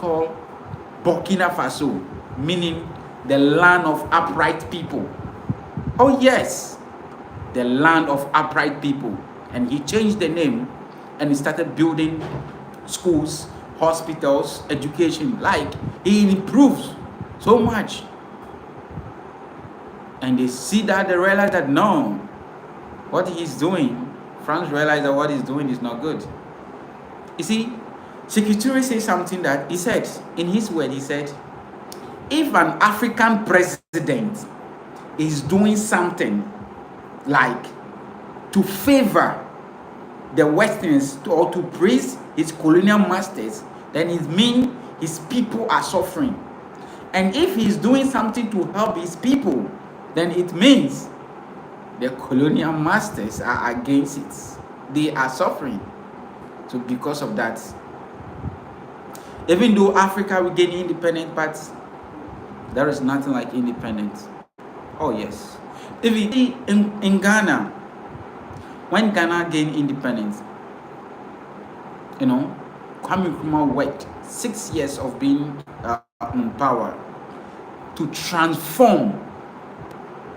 called Burkina Faso, meaning the land of upright people. Oh yes, the land of upright people. And he changed the name and he started building schools, hospitals, education. Like, he improves so much. And they see that, they realize that no, what he's doing, France realized that what he's doing is not good. You see, Secretary says something that he said, in his word, he said, if an African president is doing something like to favor the Westerns or to praise his colonial masters, then it means his people are suffering. And if he's doing something to help his people, then it means the colonial masters are against it. They are suffering. So because of that, even though Africa will gain independence, but there is nothing like independence. Oh yes. If you see in Ghana, when Ghana gained independence, you know, Kwame Nkrumah worked 6 years of being in power to transform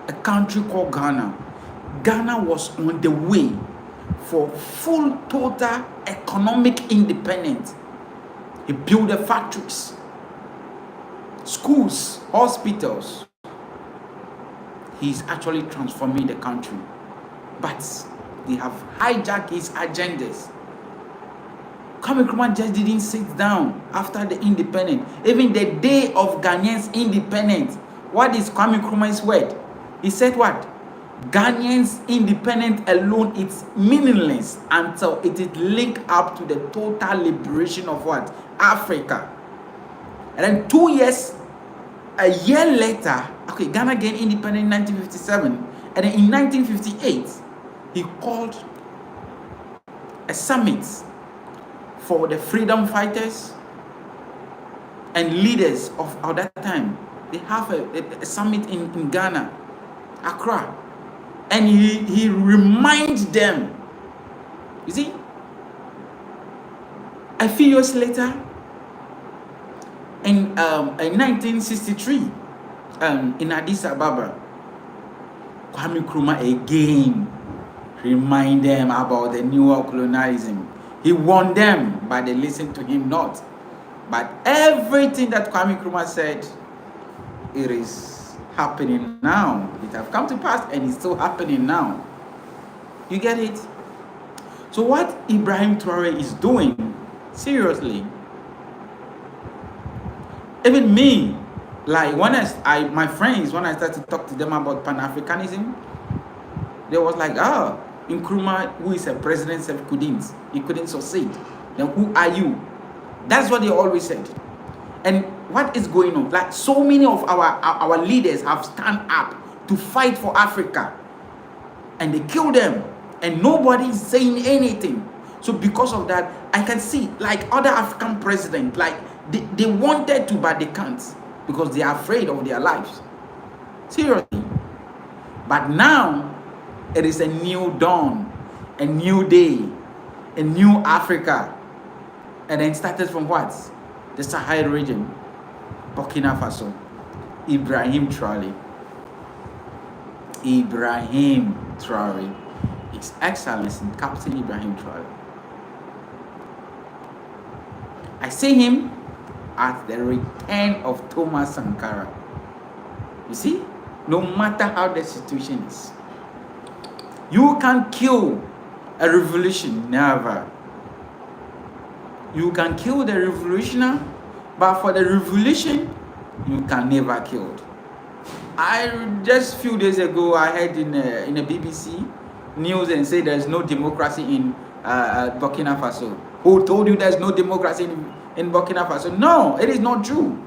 a country called Ghana. Ghana was on the way for full total economic independence. He built the factories, schools, hospitals. He's actually transforming the country. But they have hijacked his agendas. Kwame Nkrumah just didn't sit down after the independence. Even the day of Ghanaians' independence, what is Kwame Nkrumah's word? He said what? Ghanaians' independence alone is meaningless until it is linked up to the total liberation of what? Africa. And then 2 years, a year later, okay, Ghana gained independence in 1957. And then in 1958, he called a summit for the freedom fighters and leaders of that time. They have a summit in Ghana, Accra. And he reminds them. You see, a few years later, in 1963, in Addis Ababa, Kwame Nkrumah again remind them about the new colonialism. He warned them, but they listened to him not. But everything that Kwame Nkrumah said, it is happening now. It have come to pass and it's still happening now. You get it? So what Ibrahim Traoré is doing, seriously, even me, like when my friends, when I started to talk to them about Pan-Africanism, they was like, Nkrumah, who is a president, he couldn't succeed. Then who are you? That's what they always said. And what is going on? Like, so many of our leaders have stand up to fight for Africa, and they kill them, and nobody is saying anything. So because of that, I can see like other African presidents, like they wanted to, but they can't because they are afraid of their lives. Seriously. But now it is a new dawn, a new day, a new Africa. And then started from what? The Sahel region, Burkina Faso, Ibrahim Traoré. Ibrahim Traoré, His Excellency Captain Ibrahim Traoré. I see him as the return of Thomas Sankara. You see, no matter how the situation is, you can kill a revolution, never. You can kill the revolutionary, but for the revolution, you can never kill it. Just a few days ago, I heard in a BBC news and said there's no democracy in Burkina Faso. Who told you there's no democracy in Burkina Faso? No, it is not true.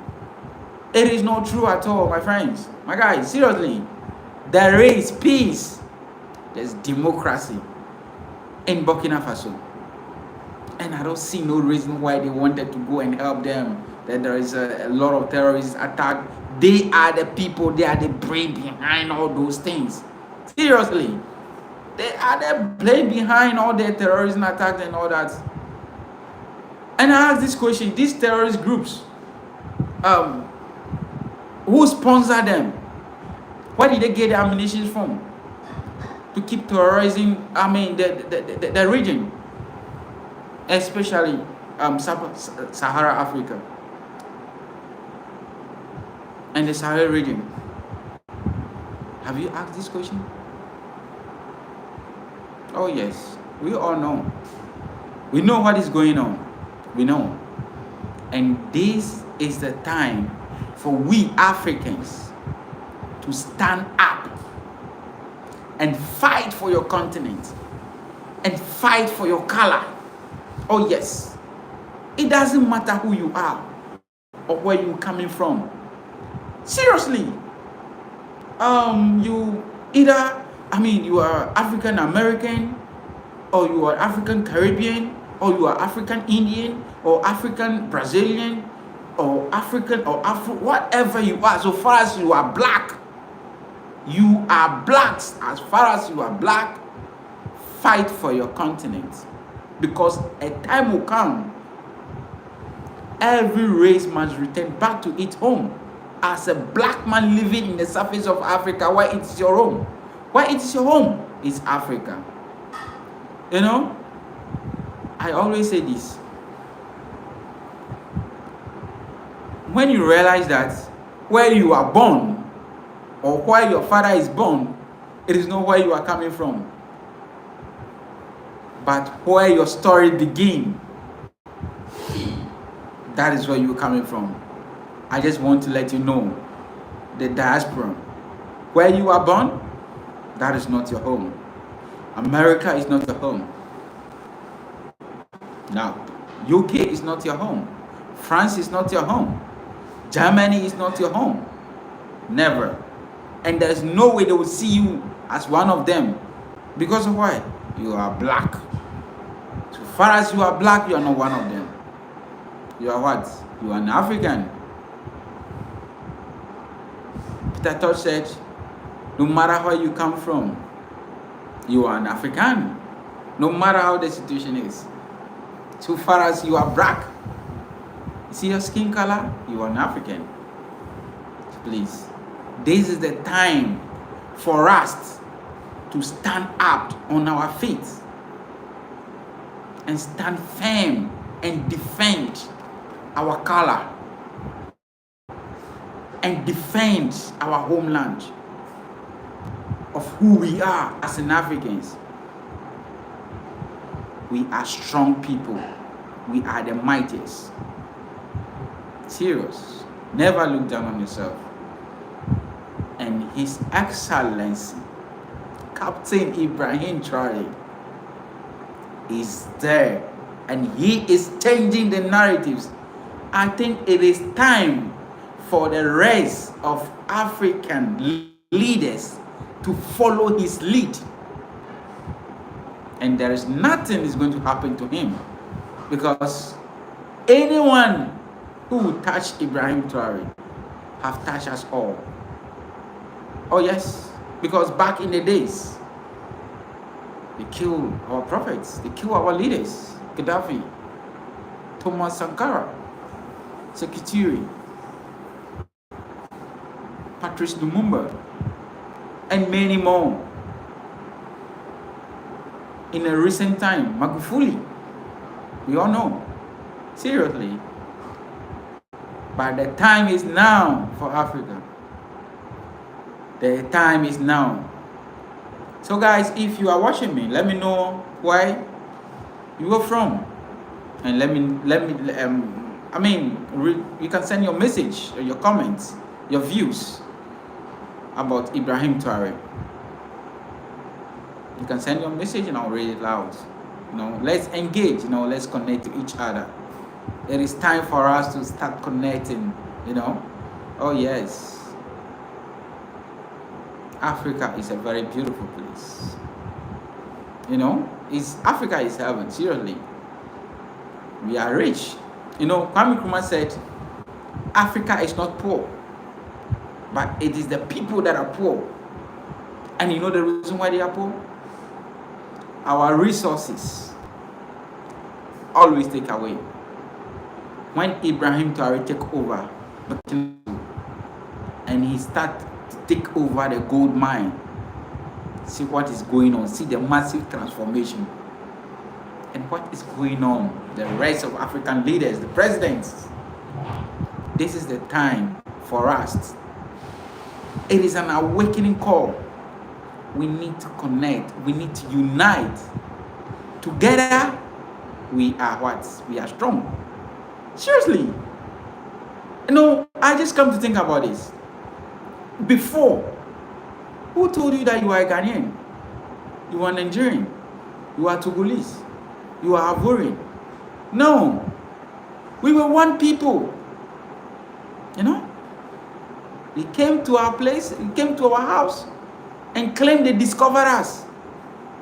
It is not true at all, my friends. My guys, seriously. There is peace. There's democracy in Burkina Faso. And I don't see no reason why they wanted to go and help them. That there is a lot of terrorist attack. They are the people, they are the brain behind all those things. Seriously. They are the brain behind all the terrorism attacks and all that. And I ask this question, these terrorist groups, um, who sponsored them? Where did they get the ammunition from to keep terrorizing? I mean, the region, especially Sahara Africa and the Sahel region. Have you asked this question? Oh yes, we all know. We know what is going on. We know. And this is the time for we Africans to stand up and fight for your continent and fight for your color. Oh yes. It doesn't matter who you are or where you're coming from. Seriously. You either, you are African American, or you are African Caribbean, or you are African Indian, or African Brazilian, or African or whatever you are. So far as you are black, you are blacks. As far as you are black, fight for your continent, because a time will come. Every race must return back to its home. As a black man living in the surface of Africa, where it's your home, where it's your home is Africa. You know, I always say this. When you realize that where you are born or where your father is born, it is not where you are coming from, but where your story begins. That is where you are coming from. I just want to let you know, the diaspora, where you are born, that is not your home. America is not your home. Now, UK is not your home. France is not your home. Germany is not your home. Never. And there's no way they will see you as one of them. Because of why? You are black. So far as you are black, you are not one of them. You are what? You are an African. Peter Tosh said, no matter where you come from, you are an African. No matter how the situation is. So far as you are black, you see your skin color, you are an African. Please, this is the time for us to stand up on our feet and stand firm and defend our color and defend our homeland of who we are as an Africans. We are strong people. We are the mightiest. Serious. Never look down on yourself. And His Excellency, Captain Ibrahim Traoré, is there. And he is changing the narratives. I think it is time for the rest of African leaders to follow his lead. And there is nothing is going to happen to him, because anyone who touched Ibrahim Traoré have touched us all. Oh yes, because back in the days, they killed our prophets, they killed our leaders, Gaddafi, Thomas Sankara, Sekitiri, Patrice Lumumba, and many more. In a recent time, Magufuli, we all know, seriously. But the time is now for Africa. The time is now. So guys, if you are watching me, let me know where you are from, and you can send your message or your comments, your views about Ibrahim Traoré. You can send your message and I'll read it loud. Let's engage, let's connect to each other. It is time for us to start connecting, Oh yes. Africa is a very beautiful place. Africa is heaven, seriously. We are rich. Kwame Nkrumah said, Africa is not poor, but it is the people that are poor. And you know the reason why they are poor? Our resources always take away. When Ibrahim Traoré took over, Burkina Faso, and he started to take over the gold mine. See what is going on. See the massive transformation. And what is going on? The rest of African leaders, the presidents. This is the time for us. It is an awakening call. We need to connect. We need to unite. Together, we are what? We are strong. Seriously. You know, I just come to think about this. Before, who told you that you are a Ghanaian? You are Nigerian. You are Togolese. You are Ivorian. No. We were one people. You know? They came to our place, they came to our house and claimed they discovered us.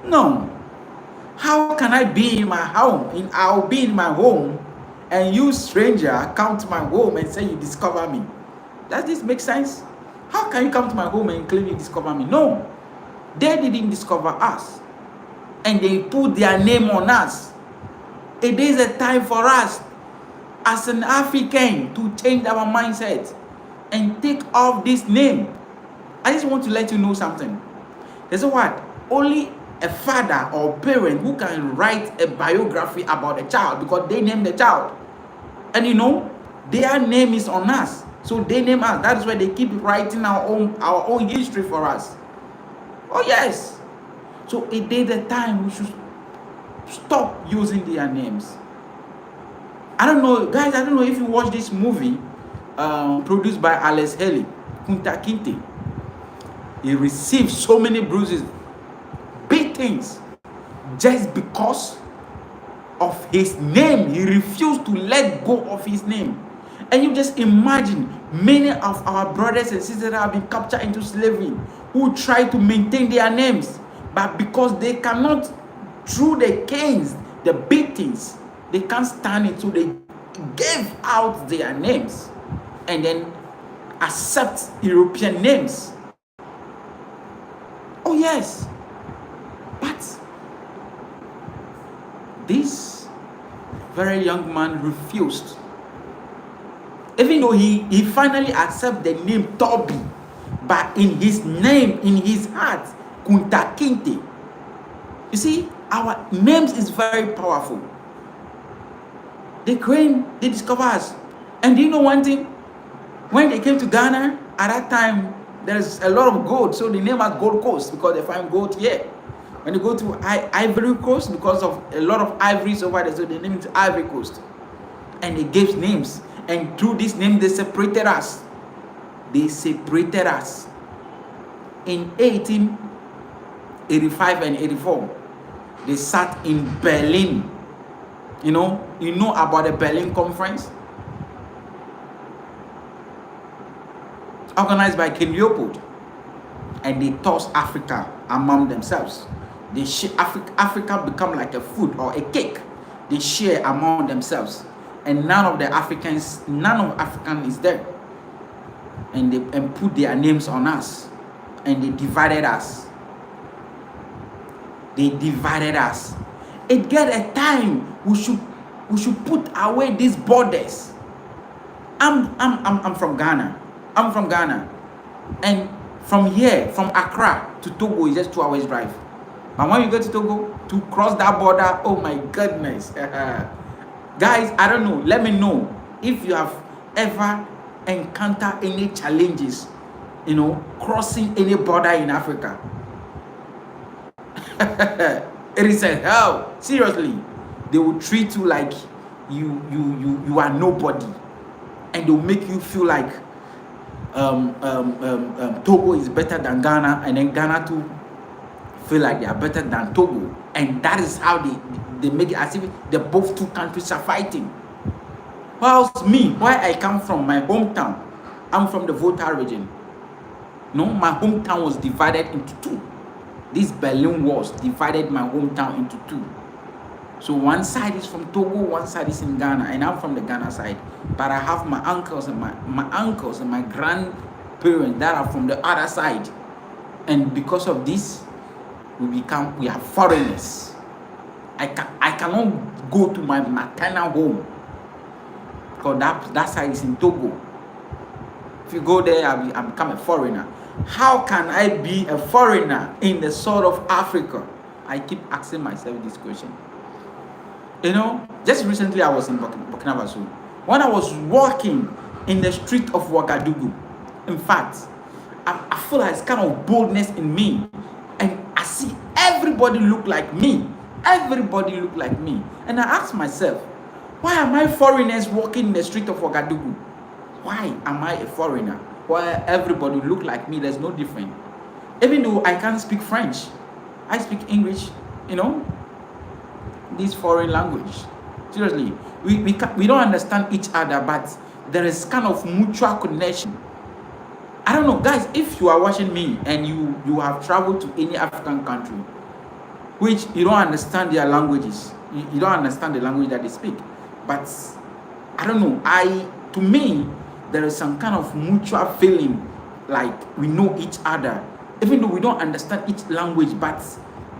No. How can I be in my home? I'll be in my home and you, stranger, come to my home and say you discover me. Does this make sense? How can you come to my home and claim you discover me? No. They didn't discover us. And they put their name on us. It is a time for us as an African to change our mindset and take off this name. I just want to let you know something. There's a what? Only a father or parent who can write a biography about a child because they named the child. And you know, their name is on us. So they name us. That is why they keep writing our own history for us. Oh yes. So it is the time we should stop using their names. I don't know, guys, I don't know if you watch this movie produced by Alex Haley, Kunta Kinte. He received so many bruises, beatings, just because of his name. He refused to let go of his name. And you just imagine many of our brothers and sisters that have been captured into slavery who try to maintain their names, but because they cannot, through the canes, the beatings, they can't stand it, so they gave out their names and then accept European names. Oh yes, but this very young man refused. Even though he finally accepted the name Toby, but in his name, in his heart, Kunta Kinte. You see, our names is very powerful. They discover us. And do you know one thing? When they came to Ghana, at that time, there's a lot of gold. So they name us Gold Coast because they find gold here. When they go to Ivory Coast, because of a lot of ivories over there, so they name it Ivory Coast. And they gave names. And through this name, they separated us. They separated us. In 1885 and 84, they sat in Berlin. You know about the Berlin Conference? Organized by King Leopold. And they tossed Africa among themselves. They Africa become like a food or a cake. They share among themselves. And none of African is there. And they put their names on us. And they divided us. They divided us. It get a time we should put away these borders. I'm from Ghana. I'm from Ghana. And from here, from Accra to Togo is just 2 hours drive. But when you go to Togo, to cross that border, oh my goodness. Guys, I don't know. Let me know if you have ever encountered any challenges, crossing any border in Africa. It is a hell. Seriously, they will treat you like you are nobody, and they'll make you feel like Togo is better than Ghana, and then Ghana too feel like they are better than Togo, and that is how they make it as if the both two countries are fighting. Whilst me, where I come from, my hometown, I'm from the Volta region. No, my hometown was divided into two. This Berlin Wall divided my hometown into two. So one side is from Togo, one side is in Ghana, and I'm from the Ghana side. But I have my uncles and my uncles and my grandparents that are from the other side. And because of this, we are foreigners. I cannot go to my maternal home because that side is in Togo. If you go there, I'm become a foreigner. How can I be a foreigner in the soil of Africa? I keep asking myself this question. You know, just recently I was in Burkina Faso. When I was walking in the street of Ouagadougou, in fact, I feel like it's kind of boldness in me. And I see everybody look like me. Everybody look like me. And I ask myself, why am I foreigners walking in the street of Ouagadougou? Why am I a foreigner? Why everybody look like me? There's no difference. Even though I can't speak French, I speak English, you know, this foreign language. Seriously, we don't understand each other, but there is kind of mutual connection. I don't know, guys, if you are watching me and you have traveled to any African country, which you don't understand their languages, you don't understand the language that they speak, but I don't know, to me, there is some kind of mutual feeling, like we know each other, even though we don't understand each language, but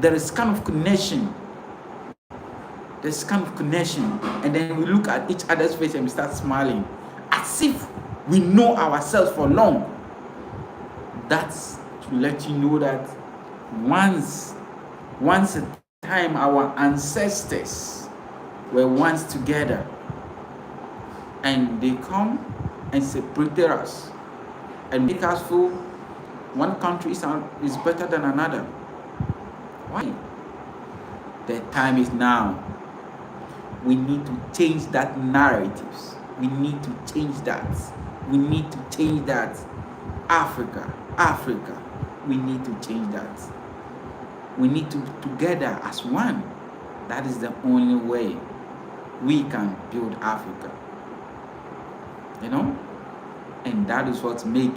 there is kind of connection. There's kind of connection, and then we look at each other's face and we start smiling, as if we know ourselves for long. That's to let you know that once a time our ancestors were once together, and they come and separated us and make us feel one country is better than another. Why? The time is now. We need to change that narratives. We need to change that. We need to change that. Africa, we need to change that. We need to together as one. That is the only way we can build Africa. You know? And that is what make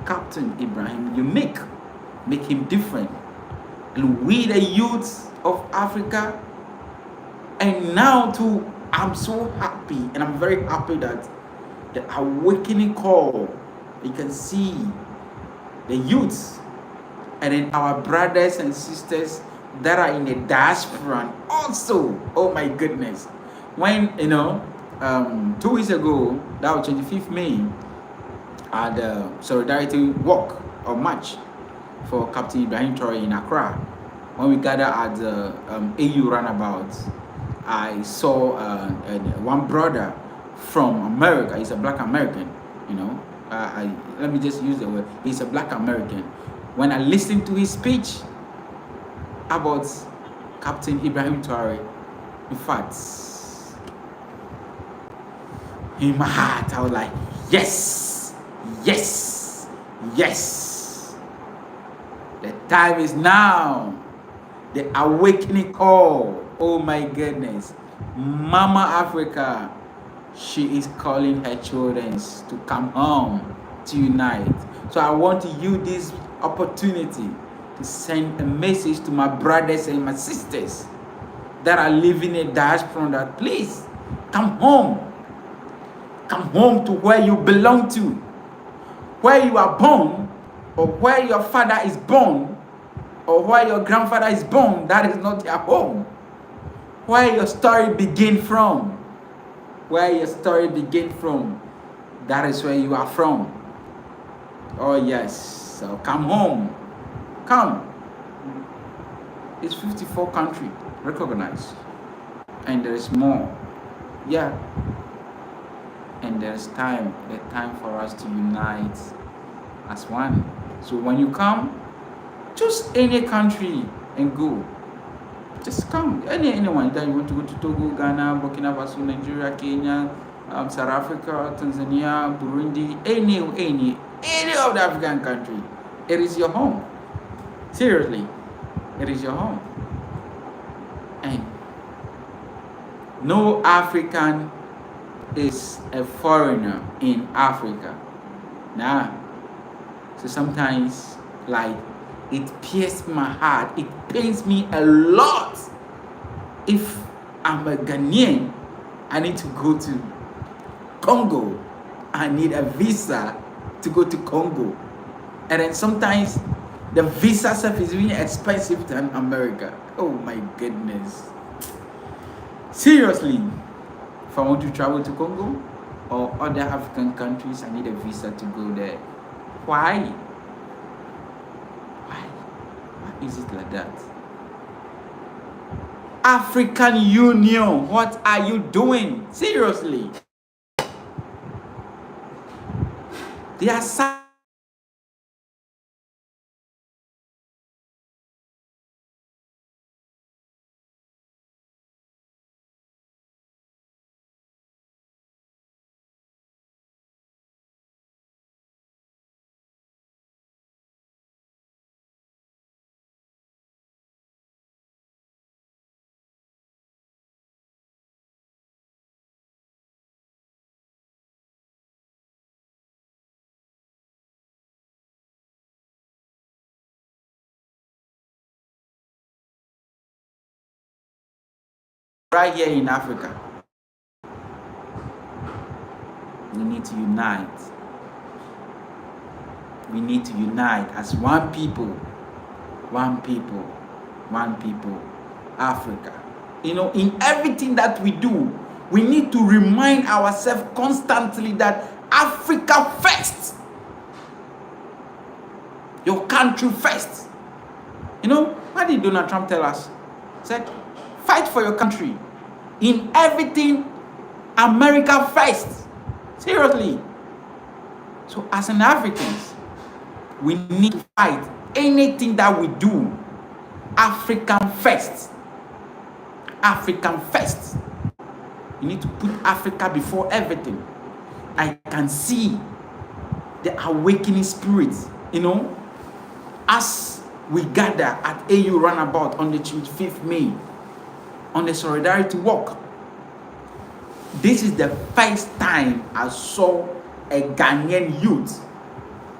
Captain Ibrahim unique, make him different. And we, the youths of Africa, and now too, I'm so happy, and I'm very happy that the awakening call, you can see the youths and then our brothers and sisters that are in the diaspora also. Oh my goodness. When, 2 weeks ago, that was 25th May, at the solidarity walk or march for Captain Ibrahim Traoré in Accra, when we gathered at the AU runabout, I saw one brother from America. He's a black American, let me just use the word. He's a black American. When I listened to his speech about Captain Ibrahim Traoré, in fact, in my heart, I was like, yes, yes, yes. The time is now. The awakening call. Oh my goodness. Mama Africa, she is calling her children to come home, to unite. So I want to use this opportunity to send a message to my brothers and my sisters that are living in diaspora, that please come home. Come home to where you belong to. Where you are born, or where your father is born, or where your grandfather is born, that is not your home. Where your story begins from. Where your story begins from, that is where you are from. Oh yes, so come home. Come. It's 54 countries recognized. And there is more. Yeah. And there's time, the time for us to unite as one. So when you come, choose any country and go. Just come. Anyone that you want to go to Togo, Ghana, Burkina Faso, Nigeria, Kenya, South Africa, Tanzania, Burundi, any of the African country. It is your home. Seriously, it is your home. And no African is a foreigner in Africa. Nah. So sometimes, like, it pierces my heart. It pains me a lot. If I'm a Ghanaian, I need to go to Congo. I need a visa to go to Congo. And then sometimes the visa stuff is really expensive than America. Oh my goodness. Seriously, if I want to travel to Congo, or other African countries, I need a visa to go there. Why? Why is it like that? African Union, what are you doing? Seriously. They are right here in Africa. We need to unite. We need to unite as one people. One people. One people. Africa. You know, in everything that we do, we need to remind ourselves constantly that Africa first. Your country first. You know, what did Donald Trump tell us? He said, fight for your country. In everything, America first. Seriously. So as an Africans, we need to fight anything that we do. African first. African first. You need to put Africa before everything. I can see the awakening spirit, you know, as we gather at AU Runabout on the 25th May on the Solidarity Walk. This is the first time I saw a Ghanaian youth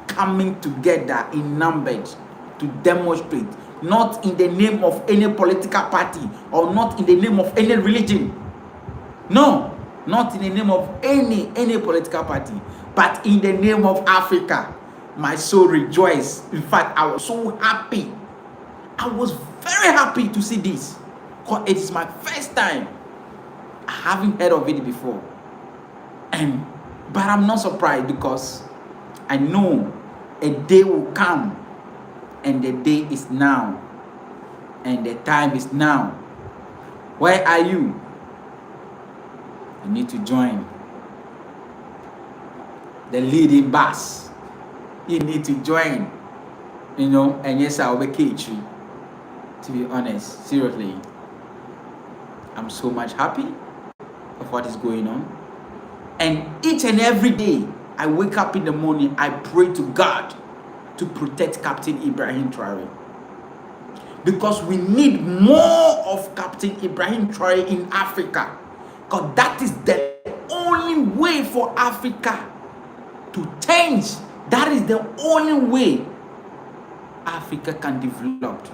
coming together in numbers to demonstrate, not in the name of any political party or not in the name of any religion. No, not in the name of any political party, but in the name of Africa. My soul rejoiced. In fact, I was so happy. I was very happy to see this, because it is my first time. I haven't heard of it before. But I'm not surprised, because I know a day will come, and the day is now, and the time is now. Where are you? You need to join the leading bus. You need to join, you know, and yes, I'll be catchy. To be honest, seriously, I'm so much happy of what is going on. And each and every day, I wake up in the morning, I pray to God to protect Captain Ibrahim Traoré. Because we need more of Captain Ibrahim Traoré in Africa. Because that is the only way for Africa to change. That is the only way Africa can develop.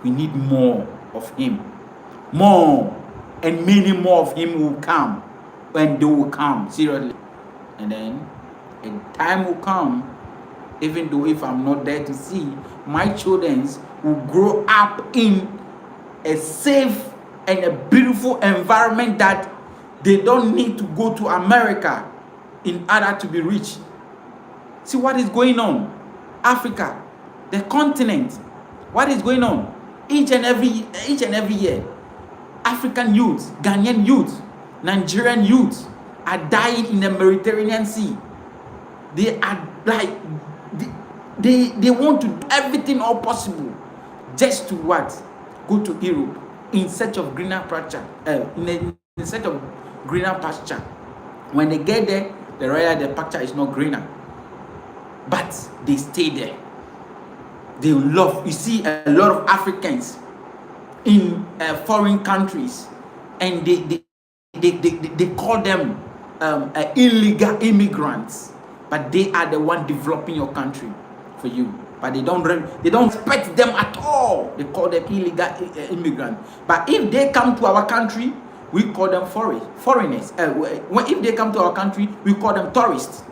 We need more of him. More. And many more of him will come. When they will come, seriously. And then a time will come, even though if I'm not there to see, my children will grow up in a safe and a beautiful environment that they don't need to go to America in order to be rich. See what is going on? Africa, the continent, what is going on? Each and every year, African youth, Ghanaian youth, Nigerian youth are dying in the Mediterranean Sea. They are like, they want to do everything all possible just to what? Go to Europe in search of greener pasture. In search of greener pasture. When they get there, they realize the pasture is not greener. But they stay there. They love. You see a lot of Africans in foreign countries, and they call them illegal immigrants, but they are the one developing your country for you. But they don't respect them at all. They call them illegal immigrants. But if they come to our country, we call them foreigners. If they come to our country, we call them tourists.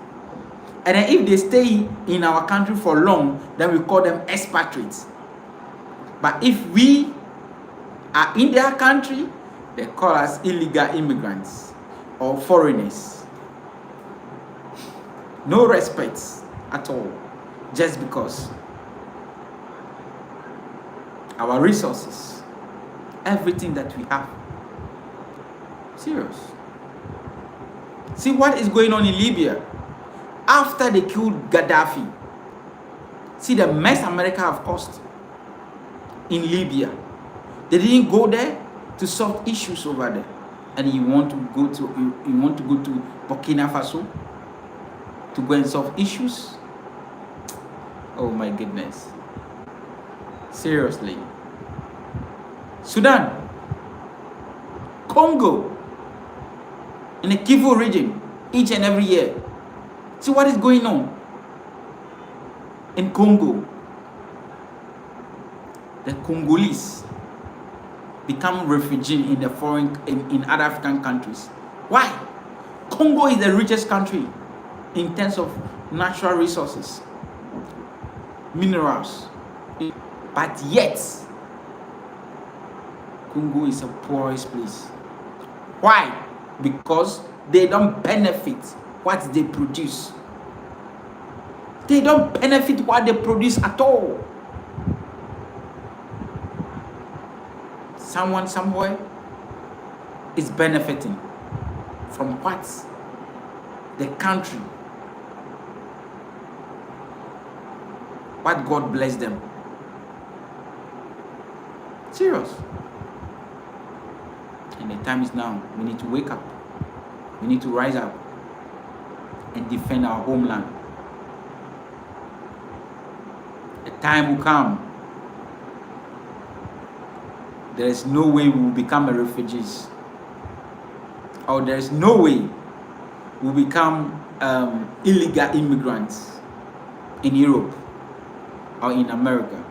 And then if they stay in our country for long, then we call them expatriates. But if we are in their country, they call us illegal immigrants or foreigners. No respect at all, just because our resources, everything that we have. Serious. See what is going on in Libya after they killed Gaddafi. See the mess America have caused in Libya. They didn't go there to solve issues over there, and you want to go to Burkina Faso to go and solve issues. Oh my goodness. Seriously. Sudan, Congo, in the Kivu region, each and every year. See what is going on in Congo. The Congolese become refugees in the in other African countries. Why? Congo is the richest country in terms of natural resources, minerals, but yet Congo is a poorest place. Why? Because they don't benefit what they produce. They don't benefit what they produce at all. Someone somewhere is benefiting from what the country, what God bless them. Serious. And the time is now. We need to wake up. We need to rise up and defend our homeland. The time will come. There is no way we will become refugees. Or there is no way we will become illegal immigrants in Europe or in America,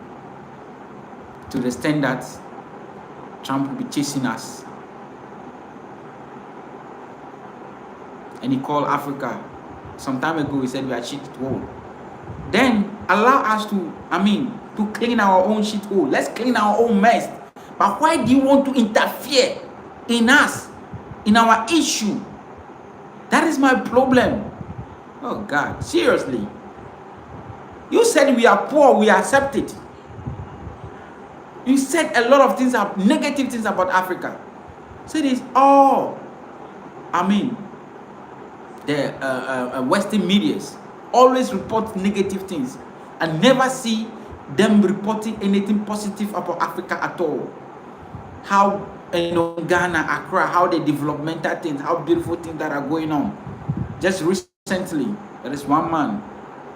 to the extent that Trump will be chasing us. And he called Africa some time ago. He said we are shithole. Then allow us to clean our own shithole. Let's clean our own mess. But why do you want to interfere in us, in our issue? That is my problem. Oh God, seriously. You said we are poor, we accept it. You said a lot of things, negative things about Africa. So this all, the Western medias always report negative things and never see them reporting anything positive about Africa at all. How Ghana, Accra, how the developmental things, how beautiful things that are going on. Just recently, there is one man,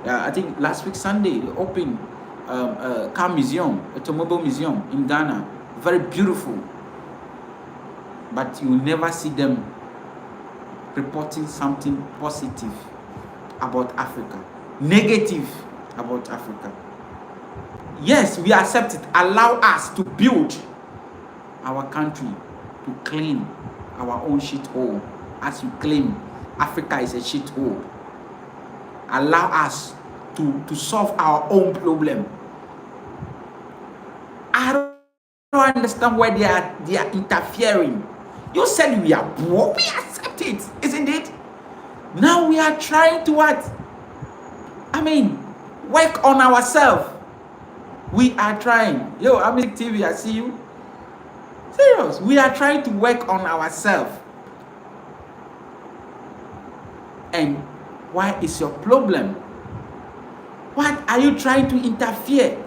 I think last week Sunday, they opened a car museum, a automobile museum in Ghana. Very beautiful. But you never see them reporting something positive about Africa, negative about Africa. Yes, we accept it. Allow us to build our country, to clean our own shithole. As you claim, Africa is a shithole. Allow us to solve our own problem. I don't understand why they are interfering. You said we are poor, we accept it, isn't it? Now we are trying to what? Work on ourselves. We are trying. Yo, TV, I see you. Serious. We are trying to work on ourselves. And why is your problem? What are you trying to interfere?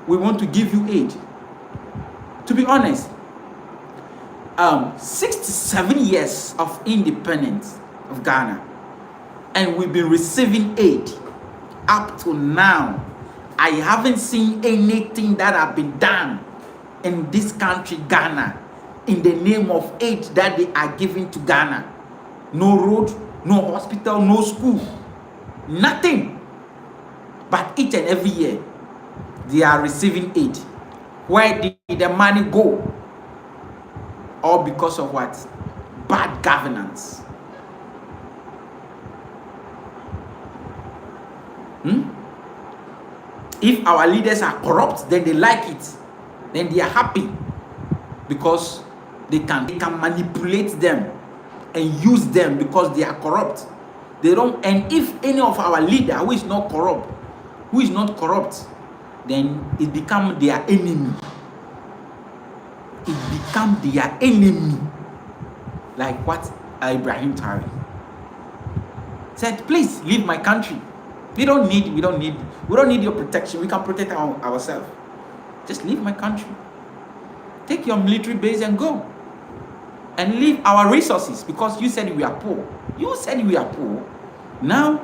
We want to give you aid. To be honest, 67 years of independence of Ghana, and we've been receiving aid up to now. I haven't seen anything that have been done in this country, Ghana, in the name of aid that they are giving to Ghana. No road, no hospital, no school, nothing. But each and every year, they are receiving aid. Where did the money go? All because of what? Bad governance. If our leaders are corrupt, then they like it. Then they are happy because they can manipulate them and use them because they are corrupt. They don't. And if any of our leader who is not corrupt, then it become their enemy. It become their enemy. Like what Ibrahim Traoré said, please leave my country. We don't need your protection. We can protect ourselves. Just leave my country. Take your military base and go. And leave our resources, because you said we are poor. Now,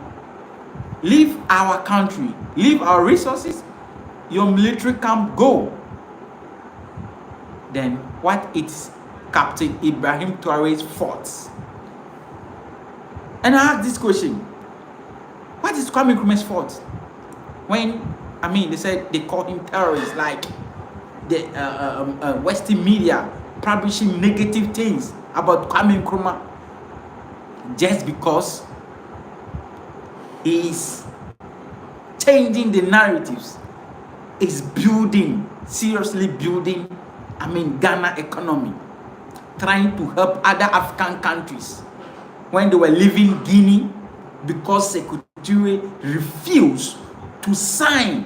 leave our country. Leave our resources. Your military camp, go. Then what is Captain Ibrahim Traoré's fault? And I ask this question. What is Kwame Nkrumah's fault? When, they said they call him terrorist, like the Western media publishing negative things about Kwame Nkrumah, just because he is changing the narratives, is seriously building, Ghana economy, trying to help other African countries when they were leaving Guinea, because Sekou Touré refused to sign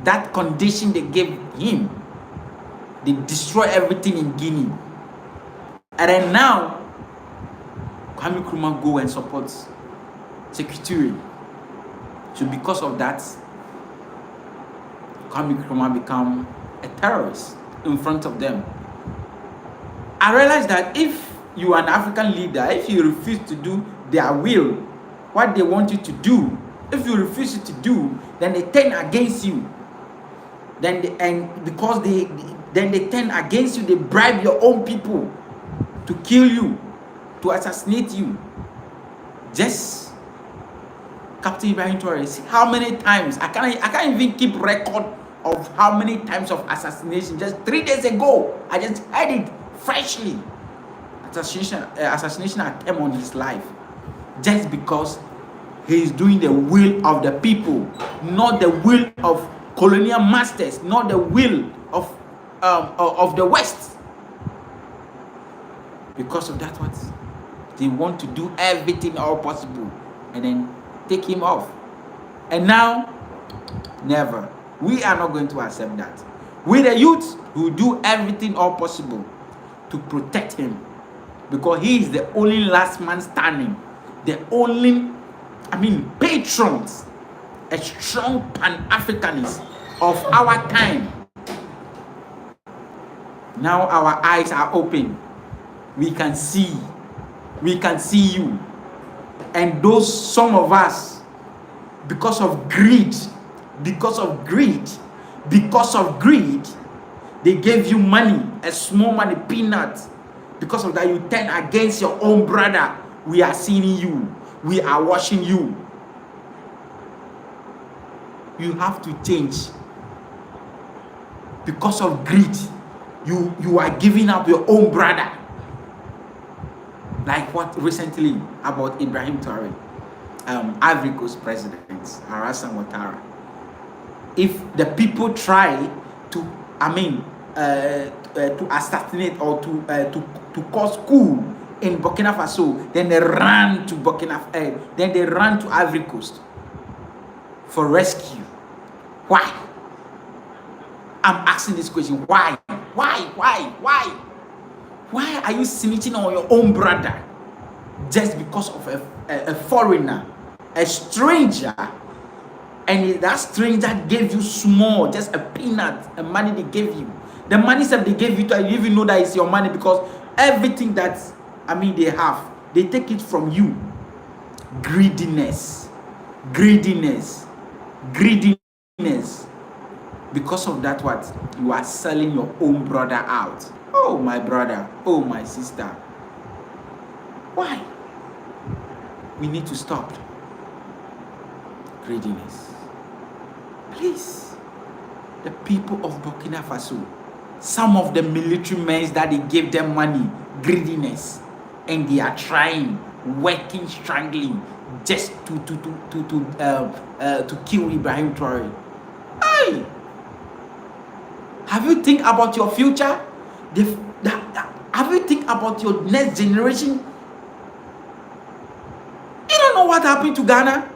that condition they gave him. They destroy everything in Guinea. And then now, Kwame Nkrumah go and supports Sekou Touré. So because of that, Kwame Nkrumah become a terrorist in front of them. I realize that if you are an African leader, if you refuse to do their will, what they want you to do, if you refuse to do, then they turn against you. Then they turn against you, they bribe your own people to kill you, to assassinate you. Just Captain Ibrahim Traoré, see how many times, I can't even keep record of how many times of assassination. Just 3 days ago, I just heard it freshly. Assassination attempt on his life, just because he is doing the will of the people, not the will of colonial masters, not the will of the West. Because of that, what they want to do everything all possible and then take him off. And now, never. We are not going to accept that. We the youth will do everything all possible to protect him, because he is the only last man standing, the only, patrons, a strong Pan-Africanist of our time. Now our eyes are open. We can see you. And some of us, because of greed, they gave you money, a small money, peanuts. Because of that, you turn against your own brother. We are seeing you. We are watching you. You have to change. Because of greed, you are giving up your own brother. Like what recently about Ibrahim Traoré, Ivory Coast President Alassane Ouattara. If the people try to, to assassinate or to cause coup in Burkina Faso, then they ran to Ivory Coast for rescue. Why? I'm asking this question. Why? Why are you snitching on your own brother just because of a foreigner, a stranger? And that stranger gave you small, just a peanut, a money they gave you. The money that they gave you, you even know that it's your money, because everything that they have, they take it from you. Greediness. Because of that, what? You are selling your own brother out. Oh, my brother. Oh, my sister. Why? We need to stop greediness. Please. The people of Burkina Faso, some of the military men that they gave them money, greediness, and they are trying, working, struggling, just to kill Ibrahim Traoré. Hey! Have you think about your future? Have you think about your next generation what happened to Ghana?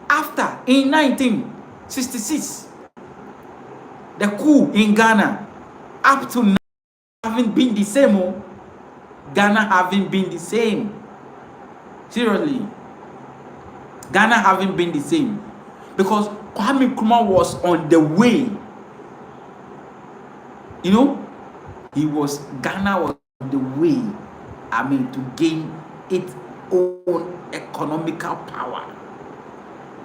After, in 1966, the coup in Ghana, up to now, haven't been the same. Oh. Ghana haven't been the same. Seriously. Ghana haven't been the same. Because Kwame Nkrumah was on the way. You know, Ghana was on the way, to gain its own economical power.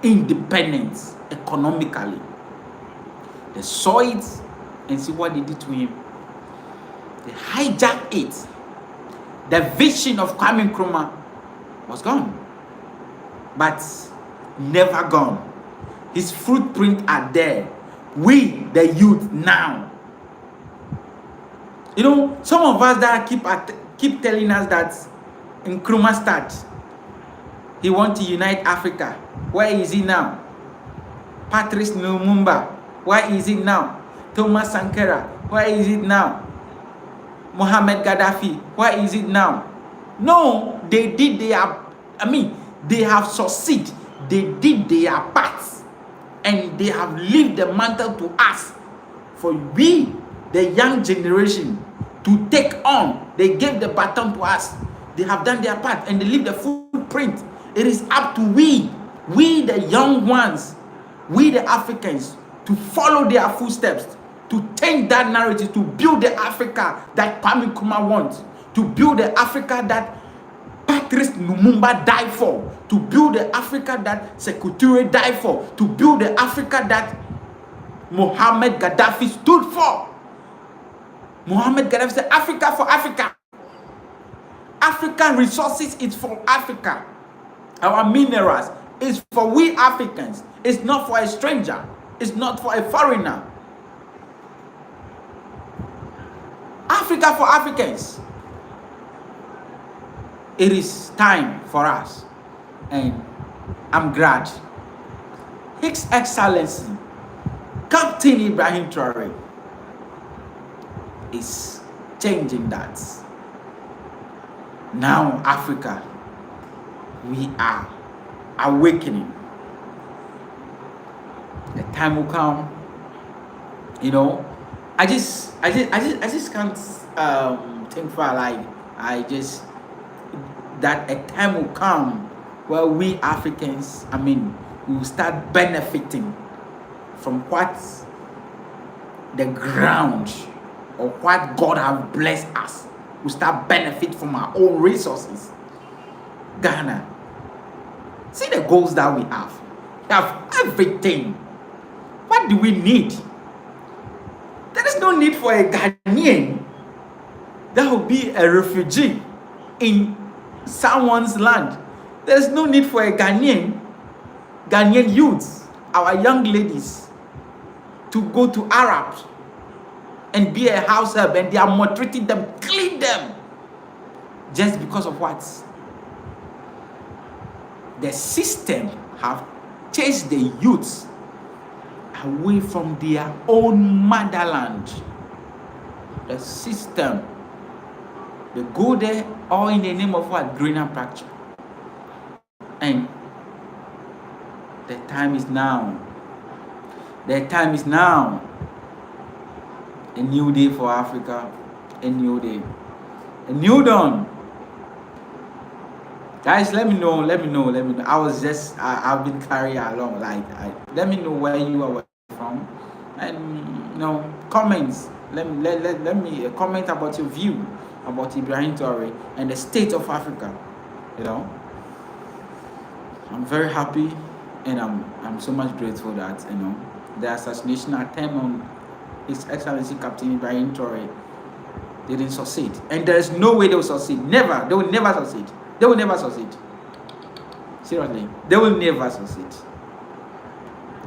Independence, economically. They saw it and see what they did to him. They hijacked it. The vision of Kwame Nkrumah was gone. But never gone. His footprints are there. We, the youth, now. You know, some of us that keep telling us that Nkrumah start, he want to unite Africa. Where is he now? Patrice Lumumba, where is it now? Thomas Sankara, where is it now? Mohammed Gaddafi, where is it now? No, they have succeeded. They did their part. And they have left the mantle to us. For we, the young generation, to take on. They gave the baton to us. They have done their part and they leave the footprint. It is up to we the young ones, we the Africans, to follow their footsteps, to change that narrative, to build the Africa that Kwame Nkrumah wants, to build the Africa that Patrice Lumumba died for, to build the Africa that Sekou Touré died for, to build the Africa that Mohammed Gaddafi stood for. Mohammed Gaddafi said, Africa for Africa. African resources is for Africa. Our minerals is for we Africans. It's not for a stranger. It's not for a foreigner. Africa for Africans. It is time for us. And I'm glad His Excellency Captain Ibrahim Traoré is changing that. Now Africa, we are awakening. The time will come. You know, I just can't think far. That a time will come where we Africans, we will start benefiting from what the ground or what God has blessed us. We start benefit from our own resources. Ghana, see the goals that we have. We have everything. What do we need? There is no need for a Ghanaian that will be a refugee in someone's land. There is no need for a Ghanaian youths, our young ladies, to go to Arabs and be a house help, and they are maltreating them, clean them, just because of what? The system have chased the youths away from their own motherland. The system, they go there all in the name of what? Greener pasture. And the time is now. The time is now. A new day for Africa. A new day. A new dawn. Guys, let me know. I've been carried along. Let me know where you are from. And comments. Let me comment about your view about Ibrahim Traoré and the state of Africa. I'm very happy, and I'm so much grateful that the assassination attempt on His Excellency Captain Ibrahim Traoré didn't succeed, and there is no way they will succeed. Never, they will never succeed. They will never succeed. Seriously, they will never succeed.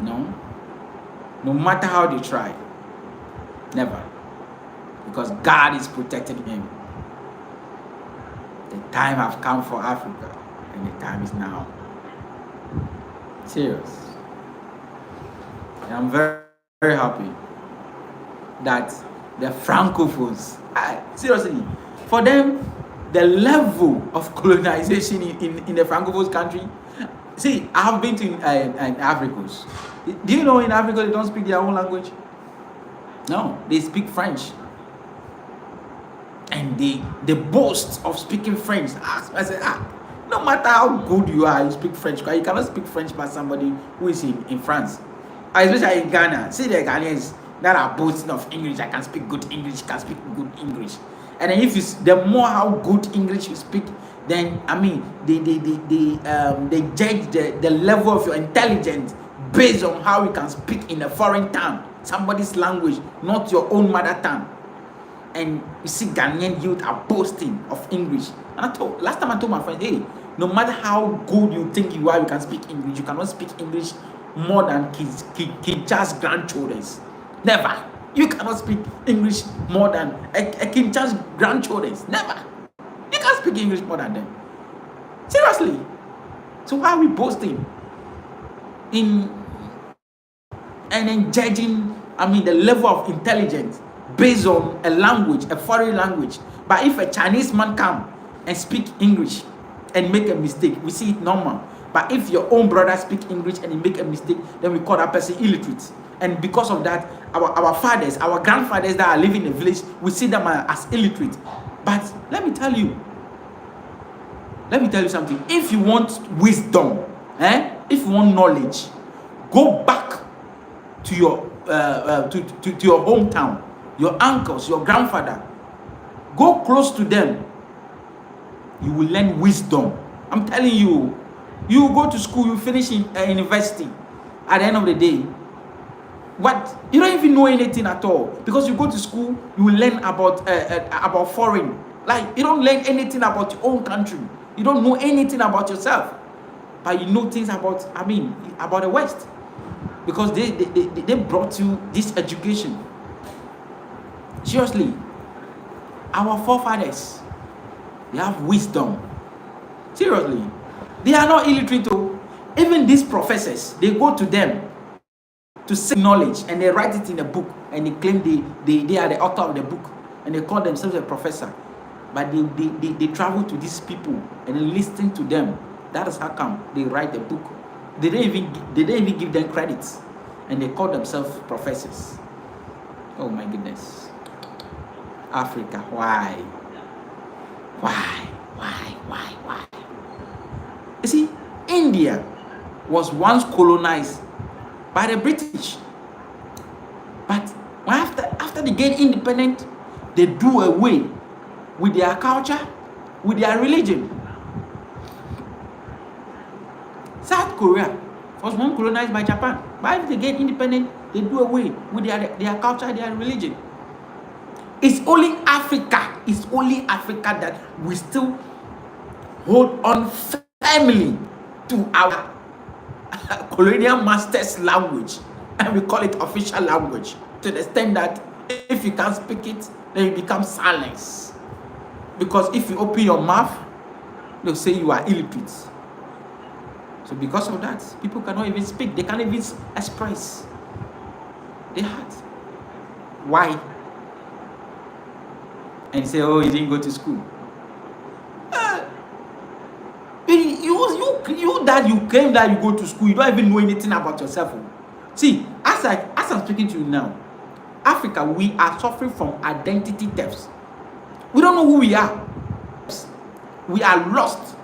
No matter how they try, never, because God is protecting him. The time have come for Africa, and the time is now. Serious. And I'm very, very happy that the Francophones, seriously, for them, the level of colonization in the Francophone country. See, I have been to in Africa. Do you know in Africa they don't speak their own language? No, they speak French. And they boast of speaking French. I said, no matter how good you are, you speak French. You cannot speak French by somebody who is in France. Especially in Ghana. See the Ghanaians that are boasting of English. I can speak good English, can speak good English. And then if you, the more how good English you speak, then I mean they judge the level of your intelligence based on how you can speak in a foreign tongue, somebody's language, not your own mother tongue. And you see Ghanaian youth are boasting of English. And last time I told my friend, hey, no matter how good you think you are, you can speak English. You cannot speak English more than Kinshas grandchildren. Never. You cannot speak English more than a Kinshas grandchildren. Never. You can't speak English more than them. Seriously. So why are we boasting in and then judging, I mean, the level of intelligence based on a language, a foreign language? But if a Chinese man come and speak English and make a mistake, we see it normal. But if your own brother speak English and he make a mistake, then we call that person illiterate. And because of that, our fathers, our grandfathers that are living in the village, we see them as illiterate. But let me tell you something. If you want wisdom, if you want knowledge, go back to your to your hometown, your uncles, your grandfather. Go close to them. You will learn wisdom. I'm telling you. You go to school, you finish in university. At the end of the day, what you don't even know anything at all, because you go to school, you will learn about foreign. Like, you don't learn anything about your own country. You don't know anything about yourself, but you know things about the West, because they brought you this education. Seriously, our forefathers, they have wisdom. Seriously, they are not illiterate. Even these professors, they go to them to seek knowledge, and they write it in a book, and they claim they are the author of the book, and they call themselves a professor. But they travel to these people and they listen to them. That is how come they write the book. They don't even give them credits, and they call themselves professors. Oh my goodness. Africa, why? You see, India was once colonized by the British, but after they gain independent, they do away with their culture, with their religion. South Korea was once colonized by Japan, but after they gain independent, they do away with their culture, their religion. It's only Africa that we still hold on firmly to our colonial master's language, and we call it official language, to the extent that if you can't speak it, then you become silent. Because if you open your mouth, they'll say you are illiterate. So because of that, people cannot even speak. They can't even express their heart. Why? And you say, oh, you didn't go to school. You claim that you go to school, you don't even know anything about yourself. See, as I'm speaking to you now, Africa, we are suffering from identity thefts. We don't know who we are. We are lost.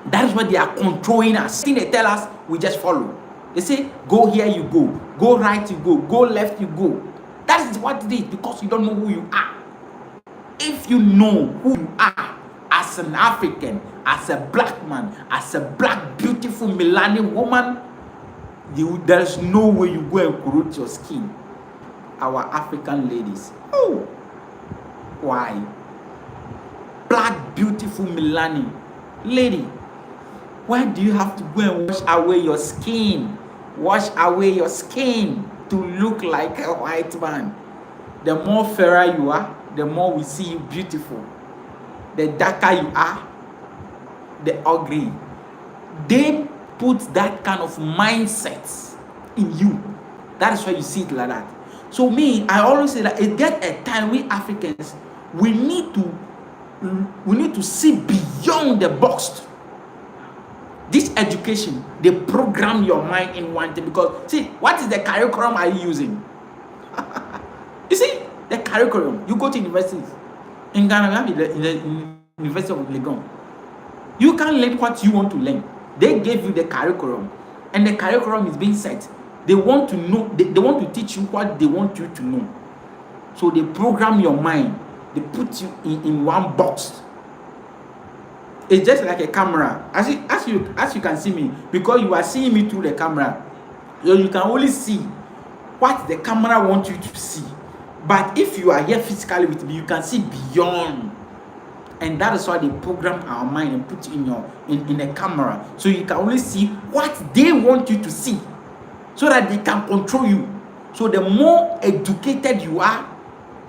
That is why they are controlling us. They tell us, we just follow. They say, go here, you go. Go right, you go left, you go. That is what it is, because you don't know who you are. If you know who you are as an African, as a black man, as a black, beautiful, melanin woman, there's no way you go and corrode your skin. Our African ladies. Oh, why? Black, beautiful, melanin lady, why do you have to go and wash away your skin? Wash away your skin to look like a white man. The more fairer you are, the more we see you beautiful. The darker you are, the ugly. They put that kind of mindset in you. That is why you see it like that. So me, I always say that it get a time we Africans, we need to we need to see beyond the box. This education, they program your mind in one thing, because see, what is the curriculum are you using? You see, the curriculum, you go to universities. In Ghana, we have the University of Legon. You can't learn what you want to learn. They gave you the curriculum, and the curriculum is being set. They want to know, they want to teach you what they want you to know. So they program your mind. They put you in one box. It's just like a camera. As you can see me, because you are seeing me through the camera, so you can only see what the camera wants you to see. But if you are here physically with me, you can see beyond. And that is why they program our mind and put in a camera, so you can only see what they want you to see, so that they can control you. So the more educated you are,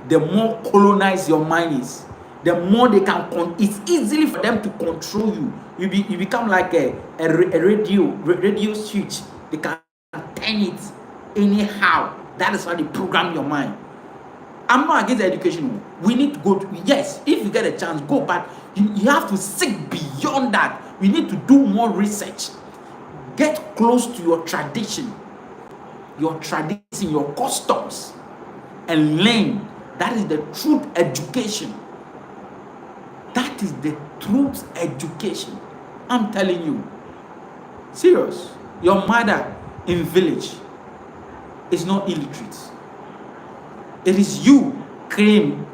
the more colonized your mind is. The more they can it's easily for them to control you. You become like a radio switch. They can turn it anyhow. That is how they program your mind. I'm not against education. We need to go yes, if you get a chance, go, but you have to seek beyond that. We need to do more research. Get close to your tradition, your customs, and learn. That is the truth education. That is the truth education. I'm telling you. Serious. Your mother in village is not illiterate. It is you claim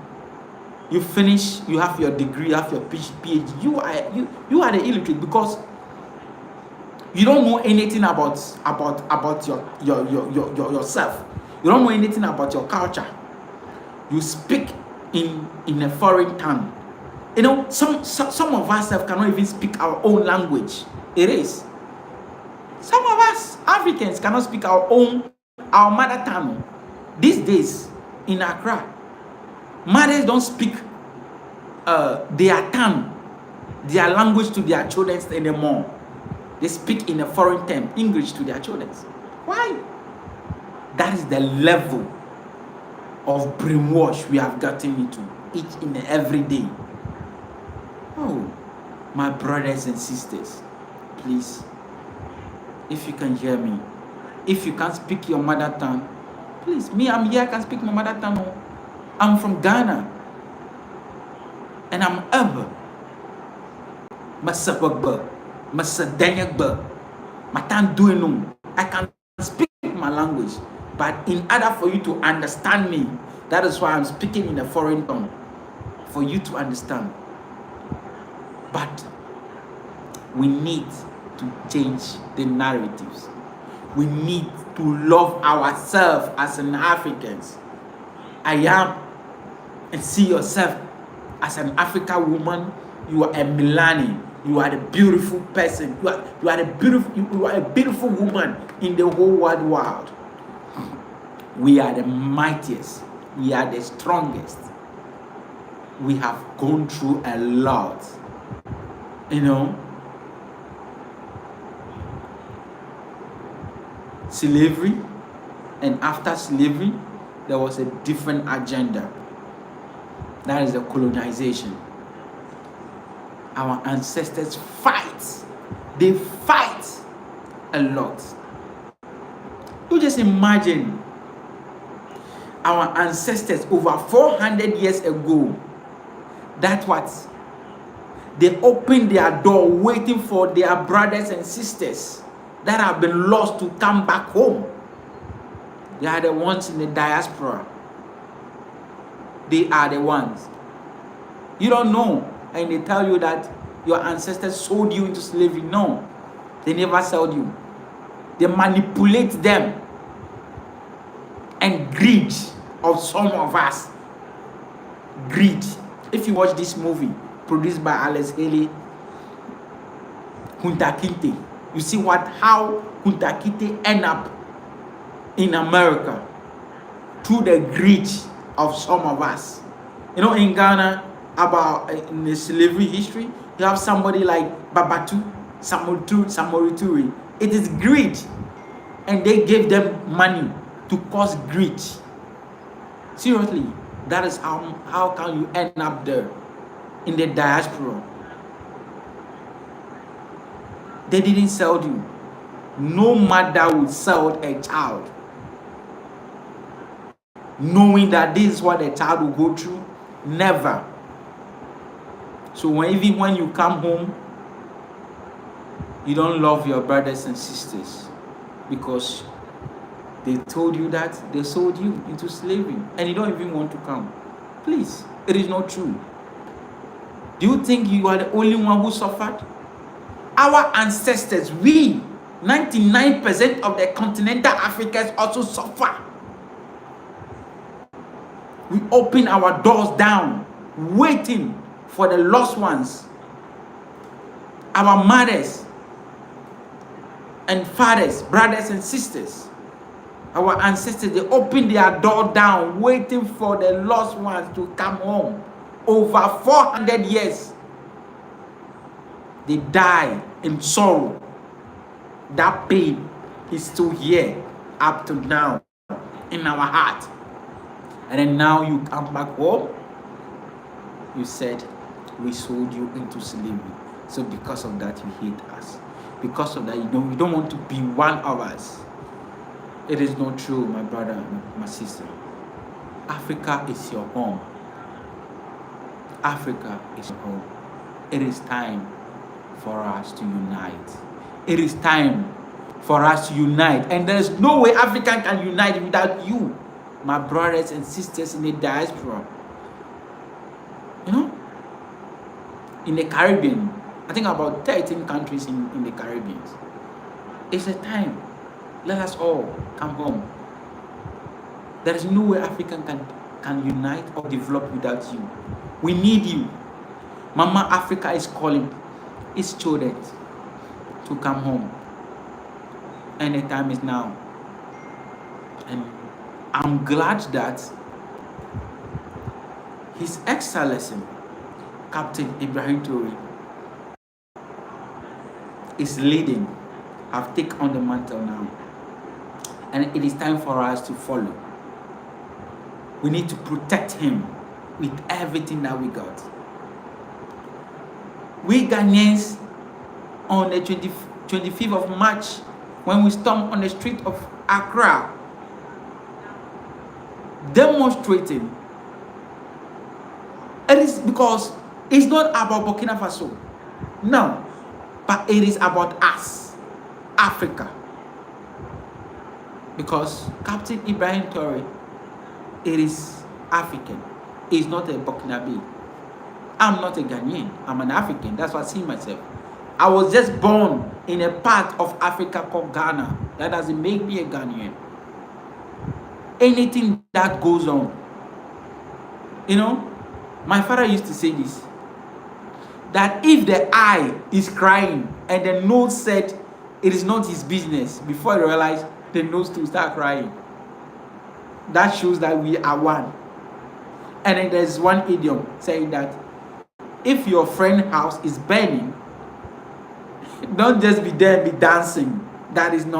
you finish, you have your degree, you have your PhD. You are the illiterate, because you don't know anything about your yourself. You don't know anything about your culture. You speak in a foreign tongue. You know, some of us cannot even speak our own language. It is. Some of us Africans cannot speak our mother tongue. These days in Accra, mothers don't speak their tongue, their language to their children anymore. They speak in a foreign tongue, English, to their children. Why? That is the level of brainwash we have gotten into each and every day. Oh, my brothers and sisters, please, if you can hear me, if you can't speak your mother tongue, please, me, I'm here, I can speak my mother tongue. I'm from Ghana, and I'm ever Masabagba, Masadanyagba, Matan Duenum. I can speak my language, but in order for you to understand me, that is why I'm speaking in a foreign tongue, for you to understand. But we need to change the narratives. We need to love ourselves as an Africans. I am, and see yourself as an African woman. You are a Milani. You are a beautiful person. You are a beautiful woman in the whole wide world. We are the mightiest. We are the strongest. We have gone through a lot. You know, slavery, and after slavery, there was a different agenda. That is the colonization. Our ancestors fight. They fight a lot. You just imagine our ancestors over 400 years ago. That's what they opened their door waiting for their brothers and sisters that have been lost to come back home. They are the ones in the diaspora. They are the ones. You don't know, and they tell you that your ancestors sold you into slavery. No, they never sold you. They manipulate them. And greed of some of us. Greed. If you watch this movie, produced by Alex Haley, Kunta Kinte, you see how Kunta Kinte end up in America through the greed of some of us. You know, in Ghana, in the slavery history, you have somebody like Babatu, Samorituri. It is greed, and they gave them money to cause greed. Seriously, that is how can you end up there? in the diaspora. They didn't sell you. No mother would sell a child knowing that this is what the child will go through. Never. So even when you come home, you don't love your brothers and sisters because they told you that they sold you into slavery and you don't even want to come. Please, it is not true. Do you think you are the only one who suffered? Our ancestors, we, 99% of the continental Africans also suffer. We open our doors down, waiting for the lost ones. Our mothers and fathers, brothers and sisters, our ancestors, they open their door down, waiting for the lost ones to come home. Over 400 years, they die in sorrow. That pain is still here up to now in our heart. And then now you come back home, you said, we sold you into slavery. So because of that, you hate us. Because of that, you don't want to be one of us. It is not true, my brother and my sister. Africa is your home. Africa is your home. It is time for us to unite. It is time for us to unite. And there is no way Africa can unite without you, my brothers and sisters in the diaspora. You know, in the Caribbean, I think about 13 countries in the Caribbean. It's a time. Let us all come home. There is no way Africa can unite or develop without you. We need you. Mama Africa is calling its children to come home. And the time is now. And I'm glad that His Excellency, Captain Ibrahim Traoré, is leading, have taken on the mantle now. And it is time for us to follow. We need to protect him with everything that we got. We Ghanaians, on the 25th of March, when we stormed on the street of Accra, demonstrating, it is because it's not about Burkina Faso. No. But it is about us, Africa. Because Captain Ibrahim Traoré, it is African. It's not a Burkinabe. I'm not a Ghanaian. I'm an African. That's what I see myself. I was just born in a part of Africa called Ghana. That doesn't make me a Ghanaian. Anything that goes on. You know, my father used to say this. That if the eye is crying and the nose said it is not his business, before he realized the nose to start crying. That shows that we are one. And then there's one idiom saying that if your friend's house is burning, don't just be there and be dancing. That is not